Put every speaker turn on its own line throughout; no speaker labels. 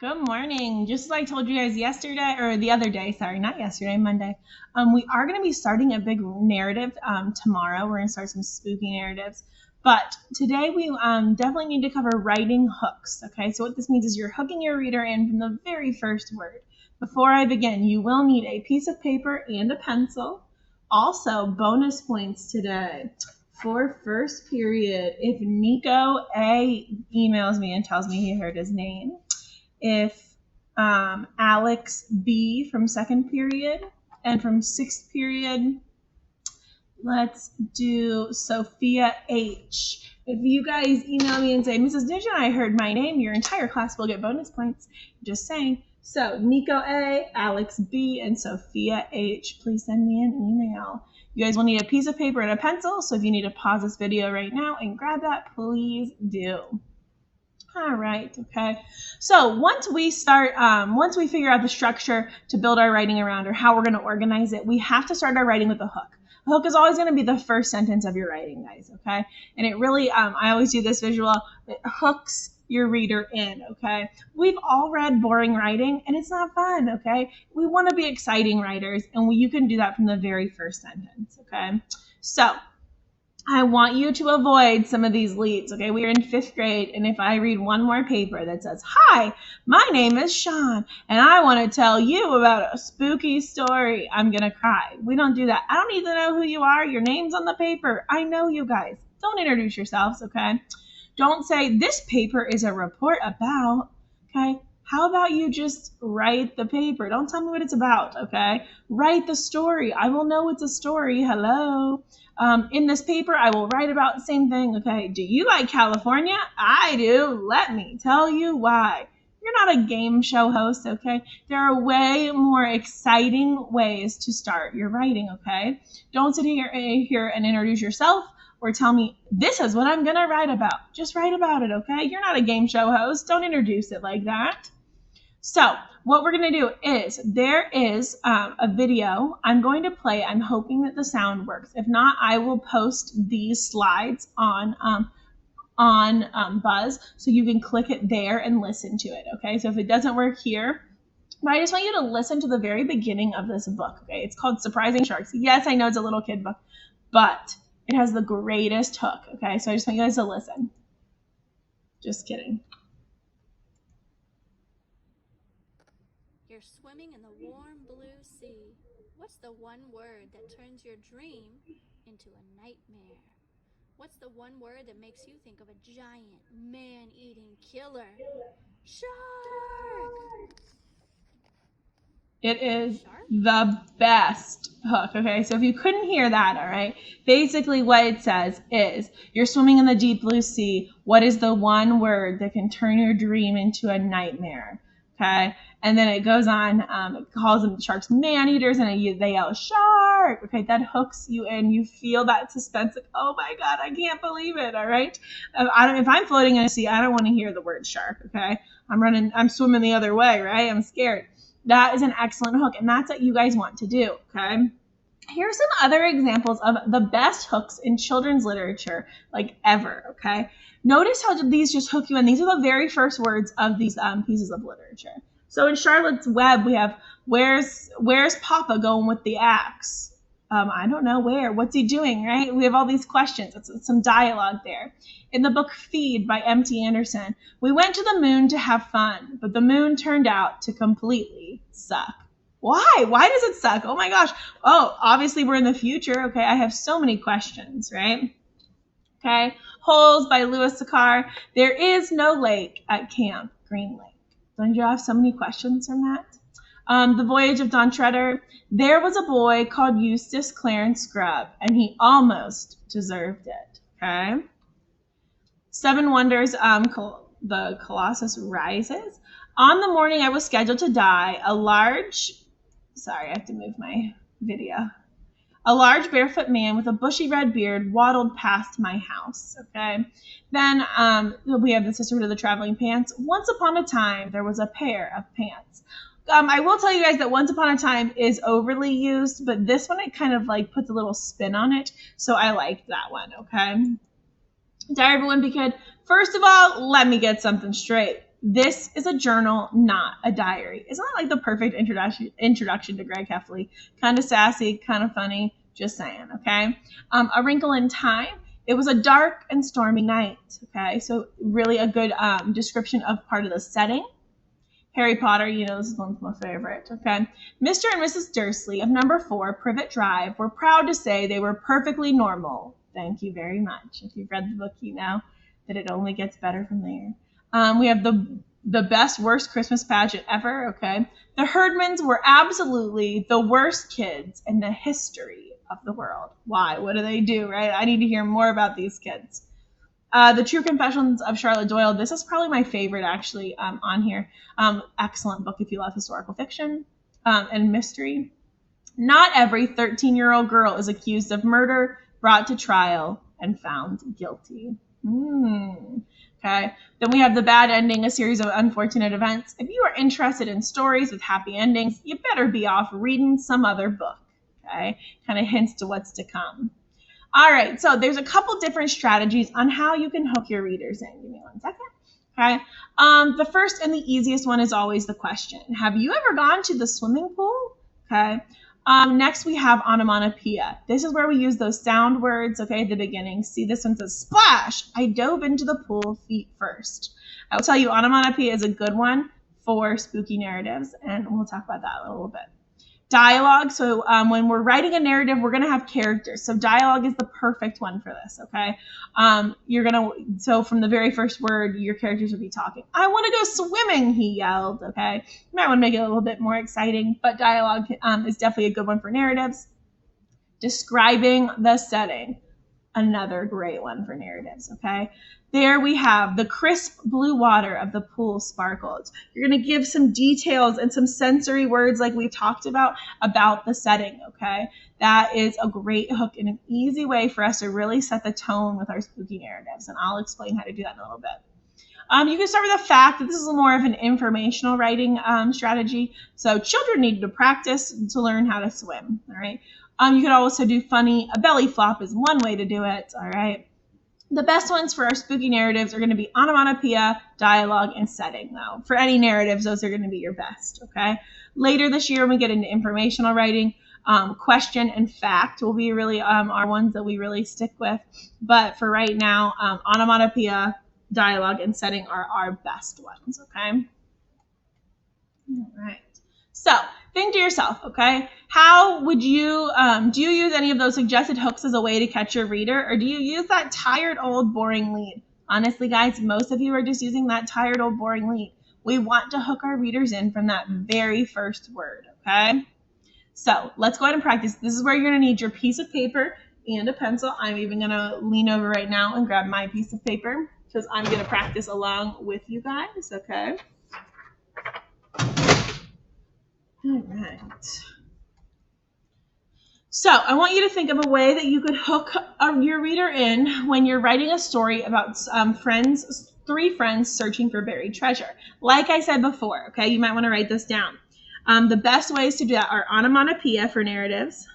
Good morning. Just as I told you guys yesterday, or the other day, sorry, not yesterday, Monday, we are going to be starting a big narrative tomorrow. We're going to start some spooky narratives. But today we definitely need to cover writing hooks. Okay, so what this means is you're hooking your reader in from the very first word. Before I begin, you will need a piece of paper and a pencil. Also, bonus points today. For first period, if Nico A emails me and tells me he heard his name, if Alex B from second period, and from sixth period, let's do Sophia H. If you guys email me and say, Mrs. Dijon, I heard my name, your entire class will get bonus points. Just saying. So Nico A, Alex B, and Sophia H, please send me an email. You guys will need a piece of paper and a pencil, so if you need to pause this video right now and grab that, please do. All right, okay. So once we figure out the structure to build our writing around, or how we're going to organize it, we have to start our writing with a hook. A hook is always going to be the first sentence of your writing, guys, okay? And it really, I always do this visual, it hooks your reader in, okay? We've all read boring writing, and it's not fun, okay? We want to be exciting writers, and you can do that from the very first sentence, okay? So I want you to avoid some of these leads, okay? We are in fifth grade, and if I read one more paper that says, hi, my name is Sean, and I want to tell you about a spooky story, I'm going to cry. We don't do that. I don't need to know who you are. Your name's on the paper. I know you guys. Don't introduce yourselves, okay? Don't say, this paper is a report about, okay? How about you just write the paper? Don't tell me what it's about, okay? Write the story. I will know it's a story. Hello. In this paper, I will write about the same thing, okay? Do you like California? I do. Let me tell you why. You're not a game show host, okay? There are way more exciting ways to start your writing, okay? Don't sit here and introduce yourself or tell me, this is what I'm going to write about. Just write about it, okay? You're not a game show host. Don't introduce it like that. So what we're going to do is there is a video I'm going to play. I'm hoping that the sound works. If not, I will post these slides on Buzz so you can click it there and listen to it. Okay, so if it doesn't work here, but I just want you to listen to the very beginning of this book. Okay, it's called Surprising Sharks. Yes, I know it's a little kid book, but it has the greatest hook. Okay, so I just want you guys to listen. Just kidding.
You're swimming in the warm blue sea. What's the one word that turns your dream into a nightmare? What's the one word that makes you think of a giant, man-eating killer? Shark!
It is the best hook, okay? So if you couldn't hear that, all right, basically what it says is, you're swimming in the deep blue sea. What is the one word that can turn your dream into a nightmare, okay? And then it goes on, it calls them sharks man-eaters, and they yell, shark, okay? That hooks you in. You feel that suspense, like, oh my God, I can't believe it, all right? If I'm floating in a sea, I don't want to hear the word shark, okay? I'm swimming the other way, right? I'm scared. That is an excellent hook, and that's what you guys want to do, okay? Here's some other examples of the best hooks in children's literature, like ever, okay? Notice how these just hook you in. These are the very first words of these pieces of literature. So in Charlotte's Web, we have, where's Papa going with the axe? I don't know where. What's he doing, right? We have all these questions. It's some dialogue there. In the book Feed by M.T. Anderson, we went to the moon to have fun, but the moon turned out to completely suck. Why? Why does it suck? Oh my gosh. Oh, obviously we're in the future. Okay, I have so many questions, right? Okay, Holes by Louis Sachar. There is no lake at Camp Green Lake. Don't you have so many questions from that? The Voyage of Don Treader. There was a boy called Eustace Clarence Scrubb, and he almost deserved it. Okay. Seven Wonders, the Colossus Rises. On the morning I was scheduled to die, sorry, I have to move my video. A large barefoot man with a bushy red beard waddled past my house, okay? Then we have the Sisterhood of the Traveling Pants. Once upon a time, there was a pair of pants. I will tell you guys that Once Upon a Time is overly used, but this one, it kind of like puts a little spin on it, so I liked that one, okay? Diary of a Wimpy Kid. First of all, let me get something straight. This is a journal, not a diary. Isn't that like the perfect introduction to Greg Heffley? Kind of sassy, kind of funny, just saying, okay? A Wrinkle in Time. It was a dark and stormy night, okay? So really a good description of part of the setting. Harry Potter, you know, this is one of my favorite, okay? Mr. and Mrs. Dursley of number 4, Privet Drive, were proud to say they were perfectly normal. Thank you very much. If you've read the book, you know that it only gets better from there. We have the best, worst Christmas pageant ever, okay? The Herdmans were absolutely the worst kids in the history of the world. Why? What do they do, right? I need to hear more about these kids. The True Confessions of Charlotte Doyle. This is probably my favorite, actually, on here. Excellent book if you love historical fiction and mystery. Not every 13-year-old girl is accused of murder, brought to trial, and found guilty. Okay. Then we have The Bad Ending, a series of unfortunate events. If you are interested in stories with happy endings, you better be off reading some other book. Okay. Kind of hints to what's to come. All right, so there's a couple different strategies on how you can hook your readers in. Give me one second. Okay. The first and the easiest one is always the question. Have you ever gone to the swimming pool? Okay. Next, we have onomatopoeia. This is where we use those sound words, okay, at the beginning. See, this one says, splash, I dove into the pool feet first. I will tell you, onomatopoeia is a good one for spooky narratives, and we'll talk about that a little bit. Dialogue. So when we're writing a narrative, we're going to have characters. So dialogue is the perfect one for this, okay? So from the very first word, your characters will be talking. I want to go swimming, he yelled, okay? You might want to make it a little bit more exciting, but dialogue is definitely a good one for narratives. Describing the setting. Another great one for narratives, okay? There we have the crisp blue water of the pool sparkled. You're going to give some details and some sensory words like we've talked about the setting, okay? That is a great hook and an easy way for us to really set the tone with our spooky narratives, and I'll explain how to do that in a little bit. You can start with the fact that this is more of an informational writing strategy. So children need to practice to learn how to swim, all right? You could also do funny. A belly flop is one way to do it, all right? The best ones for our spooky narratives are going to be onomatopoeia, dialogue, and setting, though. For any narratives, those are going to be your best, okay? Later this year, when we get into informational writing, question and fact will be really our ones that we really stick with. But for right now, onomatopoeia, dialogue, and setting are our best ones, okay? All right. So think to yourself, okay, how would you, do you use any of those suggested hooks as a way to catch your reader, or do you use that tired, old, boring lead? Honestly, guys, most of you are just using that tired, old, boring lead. We want to hook our readers in from that very first word, okay? So let's go ahead and practice. This is where you're going to need your piece of paper and a pencil. I'm even going to lean over right now and grab my piece of paper because I'm going to practice along with you guys, okay? All right. So I want you to think of a way that you could hook your reader in when you're writing a story about three friends searching for buried treasure. Like I said before, okay, you might want to write this down. The best ways to do that are onomatopoeia for narratives,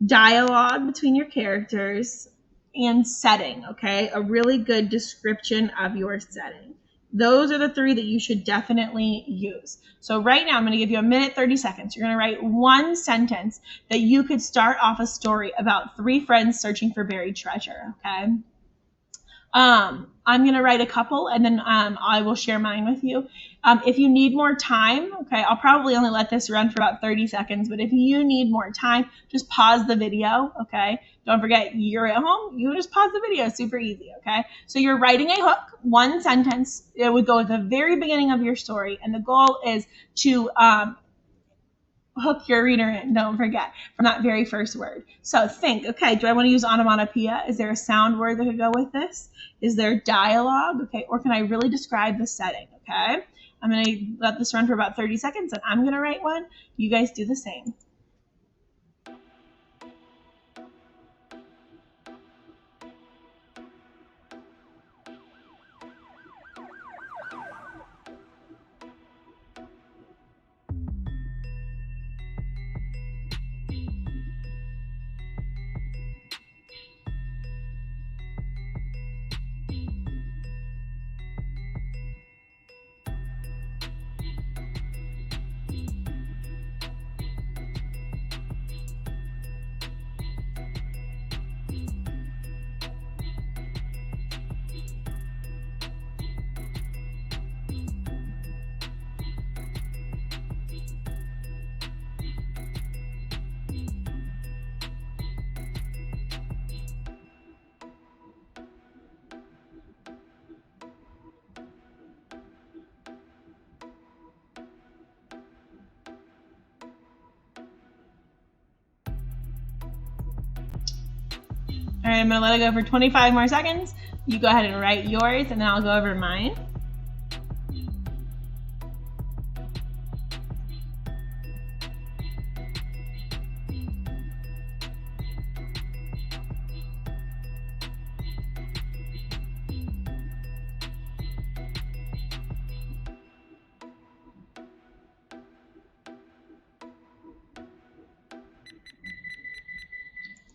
dialogue between your characters, and setting, okay? A really good description of your setting. Those are the three that you should definitely use. So right now, I'm going to give you a minute, 30 seconds. You're going to write one sentence that you could start off a story about three friends searching for buried treasure, okay? I'm going to write a couple, and then I will share mine with you. If you need more time, okay, I'll probably only let this run for about 30 seconds, but if you need more time, just pause the video, okay? Don't forget, you're at home, you just pause the video, super easy, okay? So you're writing a hook, one sentence. It would go at the very beginning of your story, and the goal is to hook your reader in, don't forget, from that very first word. So think, okay, do I want to use onomatopoeia? Is there a sound word that could go with this? Is there dialogue? Okay, or can I really describe the setting? Okay, I'm going to let this run for about 30 seconds, and I'm going to write one. You guys do the same. All right, I'm gonna let it go for 25 more seconds. You go ahead and write yours, and then I'll go over mine.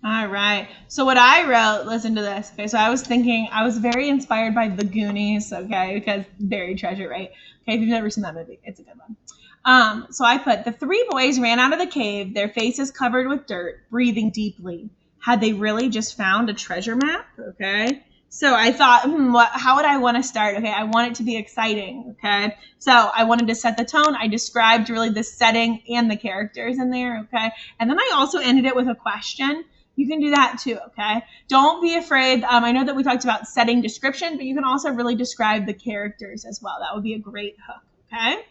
All right. So what I wrote, listen to this. Okay. So I was very inspired by The Goonies. Okay. Because buried treasure, right? Okay. If you've never seen that movie, it's a good one. So I put, the three boys ran out of the cave, their faces covered with dirt, breathing deeply. Had they really just found a treasure map? Okay. So I thought, how would I want to start? Okay. I want it to be exciting. Okay. So I wanted to set the tone. I described really the setting and the characters in there. Okay. And then I also ended it with a question. You can do that too, okay? Don't be afraid. I know that we talked about setting description, but you can also really describe the characters as well. That would be a great hook, okay?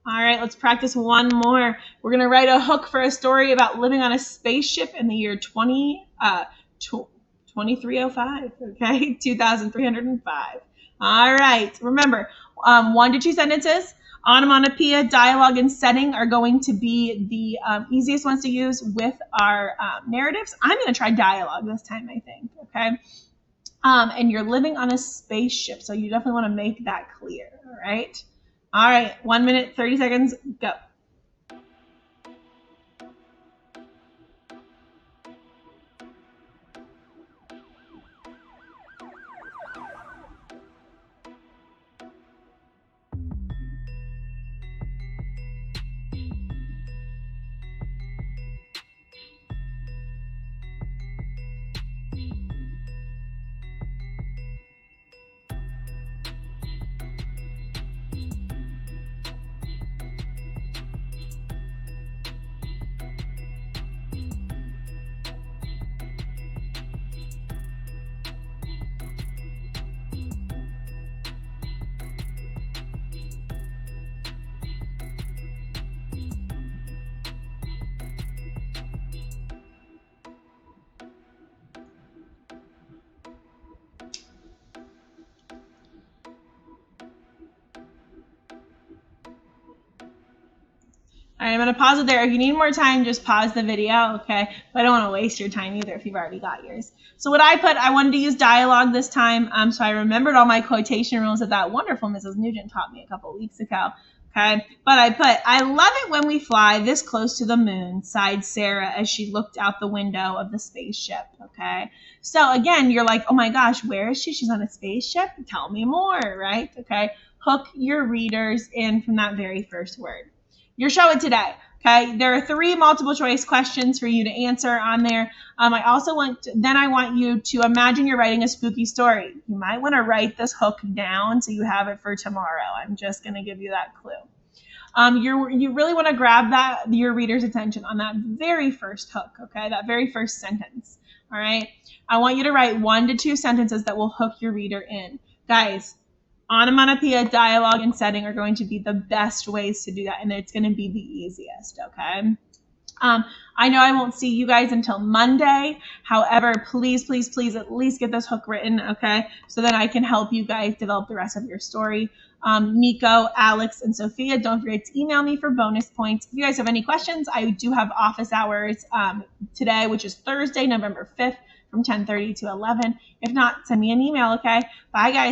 All right, let's practice one more. We're going to write a hook for a story about living on a spaceship in the year 2305, okay? 2305. All right, remember, 1 to 2 sentences. Onomatopoeia, dialogue, and setting are going to be the easiest ones to use with our narratives. I'm going to try dialogue this time, I think, okay? And you're living on a spaceship, so you definitely want to make that clear, all right? All right, 1 minute, 30 seconds, go. All right, I'm going to pause it there. If you need more time, just pause the video, okay? But I don't want to waste your time either if you've already got yours. So what I put, I wanted to use dialogue this time, so I remembered all my quotation rules that wonderful Mrs. Nugent taught me a couple weeks ago, okay? But I put, I love it when we fly this close to the moon, sighed Sarah as she looked out the window of the spaceship, okay? So again, you're like, oh my gosh, where is she? She's on a spaceship? Tell me more, right? Okay, hook your readers in from that very first word. Your show it today, okay? There are 3 multiple choice questions for you to answer on there. I want you to imagine you're writing a spooky story. You might want to write this hook down so you have it for tomorrow. I'm just going to give you that clue. You really want to grab your reader's attention on that very first hook, okay? That very first sentence, all right? I want you to write 1 to 2 sentences that will hook your reader in. Guys, onomatopoeia, dialogue, and setting are going to be the best ways to do that, and it's going to be the easiest, okay? I know I won't see you guys until Monday. However, please, please, please at least get this hook written, okay? So that I can help you guys develop the rest of your story. Nico, Alex, and Sophia, don't forget to email me for bonus points. If you guys have any questions, I do have office hours today, which is Thursday, November 5th from 10:30 to 11. If not, send me an email, okay? Bye, guys.